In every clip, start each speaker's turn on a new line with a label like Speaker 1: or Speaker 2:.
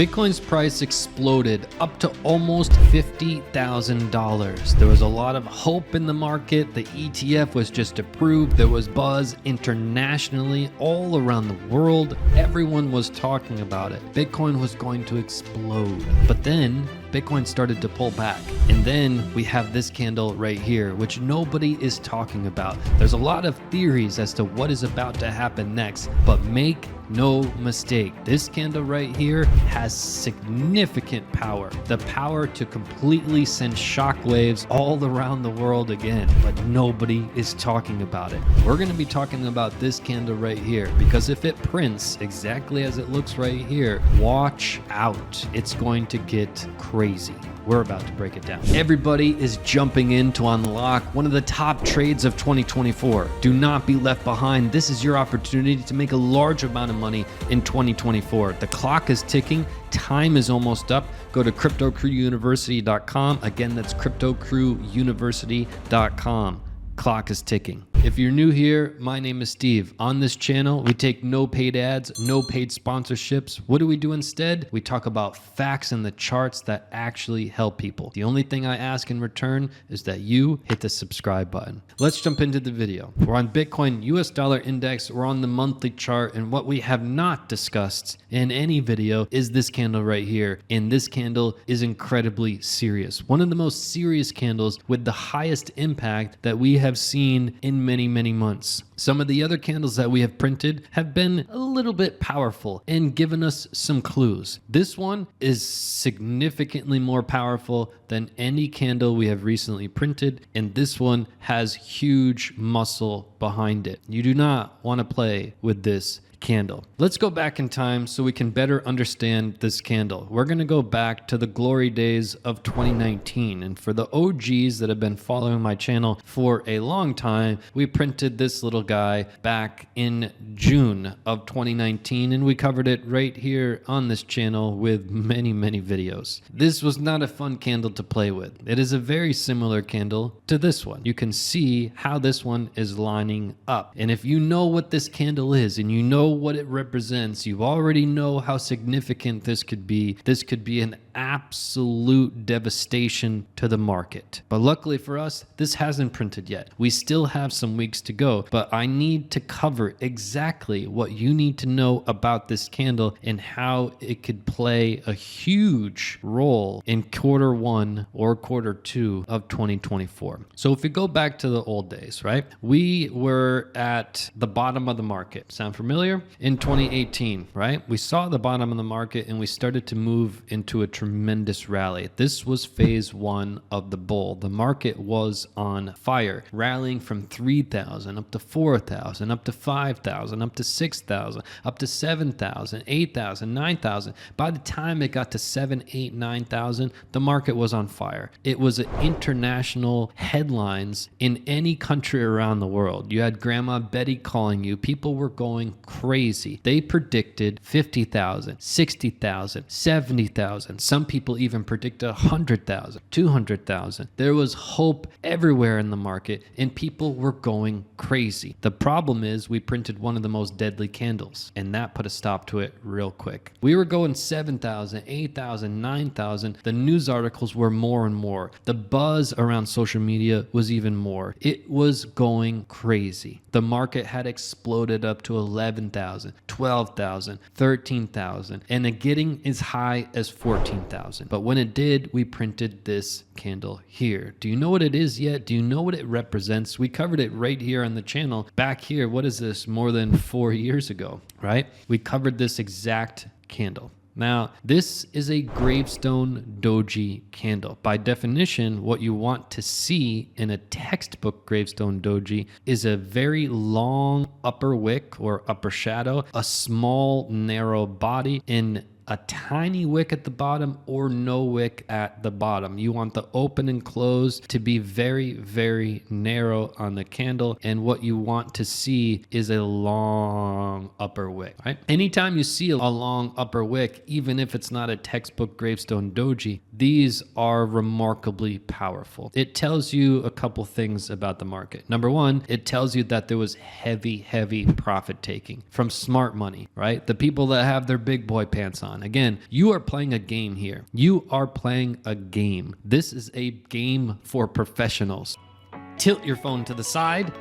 Speaker 1: Bitcoin's price exploded up to almost $50,000. There was a lot of hope in the market. The ETF was just approved. There was buzz internationally, all around the world. Everyone was talking about it. Bitcoin was going to explode. But then Bitcoin started to pull back. And then we have this candle right here, which nobody is talking about. There's a lot of theories as to what is about to happen next, but make no mistake, this candle right here has significant power. The power to completely send shockwaves all around the world again, but nobody is talking about it. We're going to be talking about this candle right here, because if it prints exactly as it looks right here, watch out. It's going to get crazy. We're about to break it down. Everybody is jumping in to unlock one of the top trades of 2024. Do not be left behind. This is your opportunity to make a large amount of money in 2024. The clock is ticking. Time is almost up. Go to cryptocrewuniversity.com. Again, that's cryptocrewuniversity.com. Clock is ticking. If you're new here, my name is Steve. On this channel, we take no paid ads, no paid sponsorships. What do we do instead? We talk about facts and the charts that actually help people. The only thing I ask in return is that you hit the subscribe button. Let's jump into the video. We're on Bitcoin US dollar index. We're on the monthly chart. And what we have not discussed in any video is this candle right here. And this candle is incredibly serious. One of the most serious candles with the highest impact that we have seen in many months. Some of the other candles that we have printed have been a little bit powerful and given us some clues. This one is significantly more powerful than any candle we have recently printed, and this one has huge muscle behind it. You do not want to play with this candle. Let's go back in time so we can better understand this candle. We're going to go back to the glory days of 2019. And for the OGs that have been following my channel for a long time, we printed this little guy back in June of 2019, and we covered it right here on this channel with many videos. This was not a fun candle to play with. It is a very similar candle to this one. You can see how this one is lining up. And if you know what this candle is and you know what it represents, you already know how significant this could be. This could be an absolute devastation to the market. But luckily for us, this hasn't printed yet. We still have some weeks to go, but I need to cover exactly what you need to know about this candle and how it could play a huge role in quarter one or quarter two of 2024. So if we go back to the old days, right? We were at the bottom of the market. Sound familiar? In 2018, right? We saw the bottom of the market and we started to move into a tremendous rally. This was phase one of the bull. The market was on fire, rallying from 3,000 up to 4,000, up to 5,000, up to 6,000, up to 7,000, 8,000, 9,000. By the time it got to 7, 8, 9,000, the market was on fire. It was international headlines in any country around the world. You had Grandma Betty calling you. People were going crazy. They predicted 50,000, 60,000, 70,000. Some people even predicted 100,000, 200,000. There was hope everywhere in the market and people were going crazy. The problem is we printed one of the most deadly candles and that put a stop to it real quick. We were going 7,000, 8,000, 9,000. The news articles were more and more. The buzz around social media was even more. It was going crazy. The market had exploded up to 11,000, 12,000, 13,000, and getting as high as 14,000. But when it did, we printed this candle here. Do you know what it is yet? Do you know what it represents? We covered it right here on the channel. Back here, what is this? More than 4 years ago, right? We covered this exact candle. Now, this is a gravestone dogee candle. By definition, what you want to see in a textbook gravestone dogee is a very long upper wick or upper shadow, a small narrow body, in a tiny wick at the bottom or no wick at the bottom. You want the open and close to be very narrow on the candle, and what you want to see is a long upper wick, right? Anytime you see a long upper wick, even if it's not a textbook gravestone dogee, these are remarkably powerful. It tells you a couple things about the market. Number one, it tells you that there was heavy profit taking from smart money, right? The people that have their big boy pants on. on. Again, you are playing a game here. You are playing a game. This is a game for professionals. Tilt your phone to the side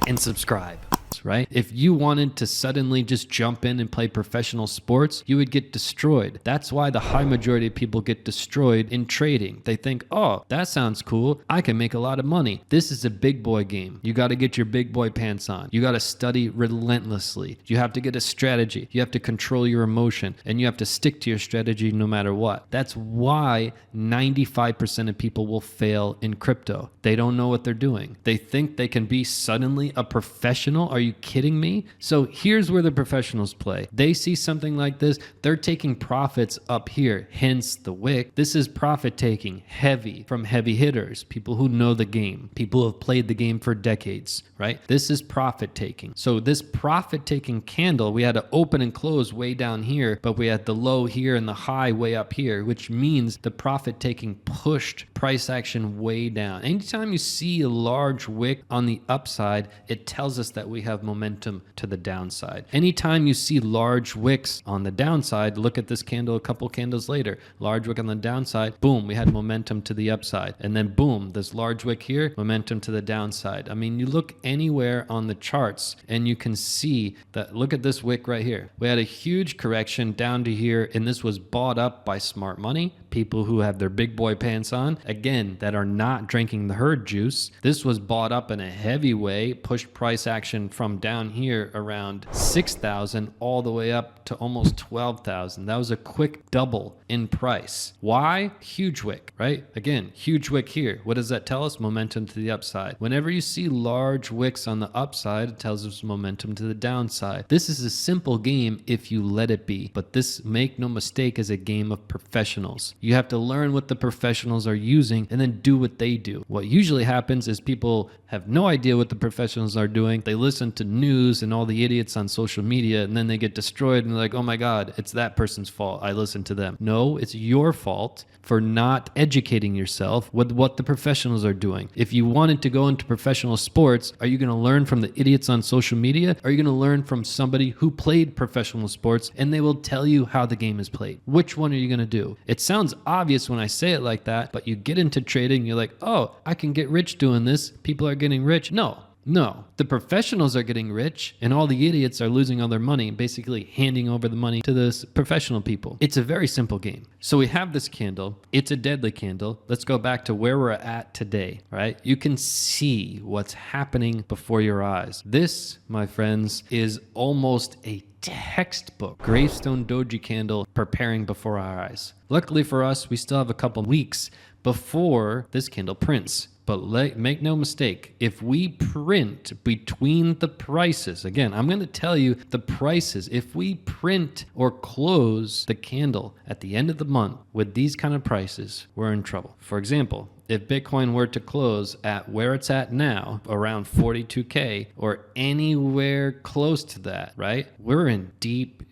Speaker 1: and subscribe. Right? If you wanted to suddenly just jump in and play professional sports, you would get destroyed. That's why the high majority of people get destroyed in trading. They think, oh, that sounds cool. I can make a lot of money. This is a big boy game. You got to get your big boy pants on. You got to study relentlessly. You have to get a strategy. You have to control your emotion, and you have to stick to your strategy no matter what. That's why 95% of people will fail in crypto. They don't know what they're doing. They think they can be suddenly a professional. Are you kidding me? So here's where the professionals play. They see something like this. They're taking profits up here, hence the wick. This is profit taking heavy from heavy hitters, people who know the game, people who have played the game for decades, right? This is profit taking. So this profit taking candle, we had to open and close way down here, but we had the low here and the high way up here, which means the profit taking pushed price action way down. Anytime you see a large wick on the upside, it tells us that we have momentum to the downside. Anytime you see large wicks on the downside, look at this candle a couple candles later, large wick on the downside, boom, we had momentum to the upside. And then boom, this large wick here, momentum to the downside. I mean, you look anywhere on the charts and you can see that, look at this wick right here. We had a huge correction down to here, and this was bought up by smart money, people who have their big boy pants on, again, that are not drinking the herd juice. This was bought up in a heavy way, pushed price action from down here around 6,000 all the way up to almost 12,000. That was a quick double in price. Why? Huge wick, right? Again, huge wick here. What does that tell us? Momentum to the upside. Whenever you see large wicks on the upside, it tells us momentum to the downside. This is a simple game if you let it be, but this, make no mistake, is a game of professionals. You have to learn what the professionals are using and then do what they do. What usually happens is people have no idea what the professionals are doing. They listen to news and all the idiots on social media, and then they get destroyed and they're like, oh my God, it's that person's fault. I listened to them. No, it's your fault for not educating yourself with what the professionals are doing. If you wanted to go into professional sports, are you going to learn from the idiots on social media? Or are you going to learn from somebody who played professional sports and they will tell you how the game is played? Which one are you going to do? It sounds obvious when I say it like that, but you get into trading, you're like, oh, I can get rich doing this. People are getting rich. No, the professionals are getting rich and all the idiots are losing all their money, basically handing over the money to the professional people. It's a very simple game. So we have this candle. It's a deadly candle. Let's go back to where we're at today, right? You can see what's happening before your eyes. This, my friends, is almost a textbook gravestone doji candle preparing before our eyes. Luckily for us, we still have a couple weeks before this candle prints. But make no mistake, if we print between the prices, again, I'm going to tell you the prices. If we print or close the candle at the end of the month with these kind of prices, we're in trouble. For example, if Bitcoin were to close at where it's at now, around 42K or anywhere close to that, right? We're in deep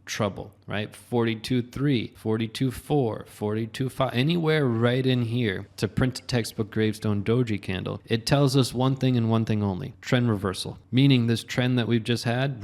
Speaker 1: trouble, right? 42.3, 42.4, 42.5, anywhere right in here to print a textbook gravestone doji candle. It tells us one thing and one thing only: trend reversal. Meaning this trend that we've just had,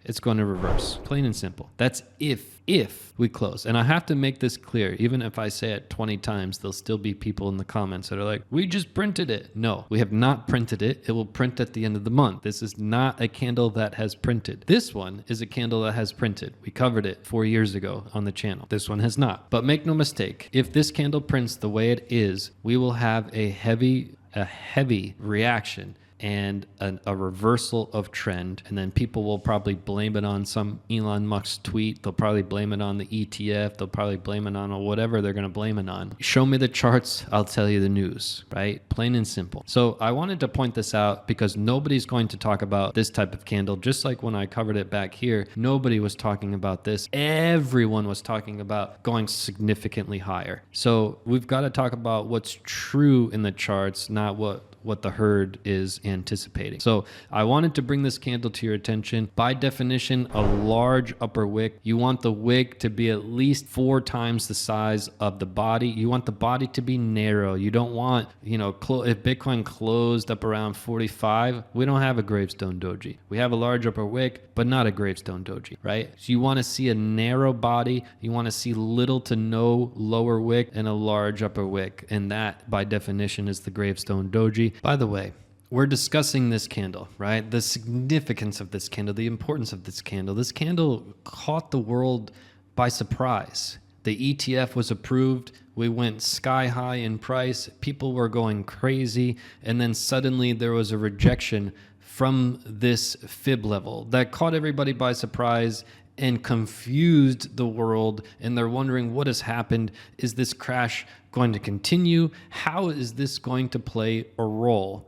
Speaker 1: it's going to reverse. Plain and simple. That's if we close. And I have to make this clear. Even if I say it 20 times, there'll still be people in the comments that are like, we just printed it. No, we have not printed it. It will print at the end of the month. This is not a candle that has printed. This one is a candle that has printed. We covered it 4 years ago on the channel. This one has not. But make no mistake, if this candle prints the way it is, we will have a heavy reaction and a reversal of trend. And then people will probably blame it on some Elon Musk tweet. They'll probably blame it on the ETF. They'll probably blame it on whatever they're going to blame it on. Show me the charts, I'll tell you the news, right? Plain and simple. So I wanted to point this out because nobody's going to talk about this type of candle. Just like when I covered it back here, nobody was talking about this. Everyone was talking about going significantly higher. So we've got to talk about what's true in the charts, not what what the herd is anticipating. So I wanted to bring this candle to your attention. By definition, a large upper wick. You want the wick to be at least 4 times the size of the body. You want the body to be narrow. You don't want, if Bitcoin closed up around 45, we don't have a gravestone doji. We have a large upper wick, but not a gravestone doji, right? So you want to see a narrow body. You want to see little to no lower wick and a large upper wick. And that, by definition, is the gravestone doji. By the way, we're discussing this candle, right? The significance of this candle, the importance of this candle. This candle caught the world by surprise. The ETF was approved. We went sky high in price. People were going crazy. And then suddenly there was a rejection from this fib level that caught everybody by surprise and confused the world. And they're wondering what has happened. Is this crash going to continue? How is this going to play a role?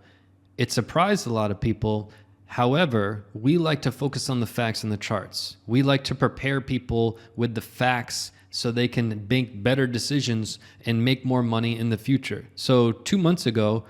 Speaker 1: It surprised a lot of people. However, we like to focus on the facts and the charts. We like to prepare people with the facts so they can make better decisions and make more money in the future. So 2 months ago,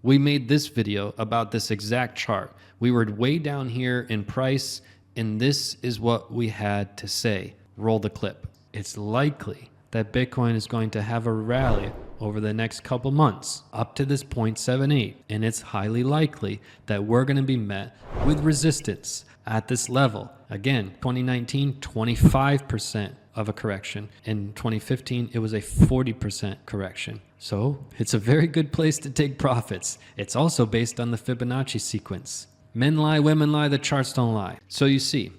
Speaker 1: we made this video about this exact chart. We were way down here in price, and this is what we had to say. Roll the clip. It's likely that Bitcoin is going to have a rally over the next couple months up to this 0.78, and it's highly likely that we're going to be met with resistance at this level. Again, 2019, 25% of a correction. In 2015, it was a 40% correction. So it's a very good place to take profits. It's also based on the Fibonacci sequence. Men lie, women lie, the charts don't lie. So you see,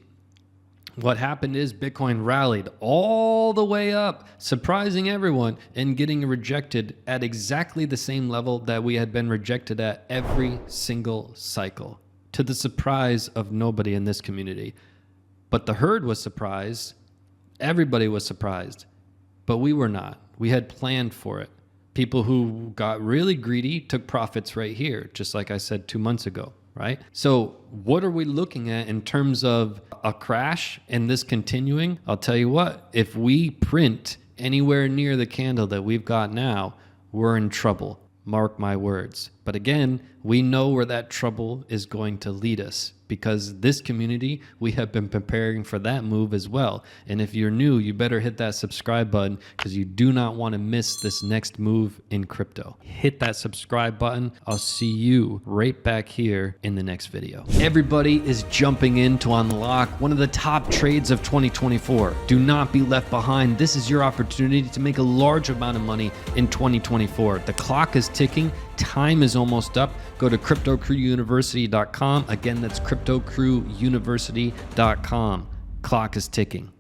Speaker 1: what happened is Bitcoin rallied all the way up, surprising everyone and getting rejected at exactly the same level that we had been rejected at every single cycle, to the surprise of nobody in this community. But the herd was surprised. Everybody was surprised, but we were not. We had planned for it. People who got really greedy took profits right here, just like I said 2 months ago. Right? So what are we looking at in terms of a crash and this continuing? I'll tell you what, if we print anywhere near the candle that we've got now, we're in trouble. Mark my words. But again, we know where that trouble is going to lead us, because this community, we have been preparing for that move as well. And if you're new, you better hit that subscribe button, because you do not want to miss this next move in crypto. Hit that subscribe button. I'll see you right back here in the next video. Everybody is jumping in to unlock one of the top trades of 2024. Do not be left behind. This is your opportunity to make a large amount of money in 2024. The clock is ticking. Time is almost up. Go to cryptocrewuniversity.com. Again, that's cryptocrewuniversity.com. Clock is ticking.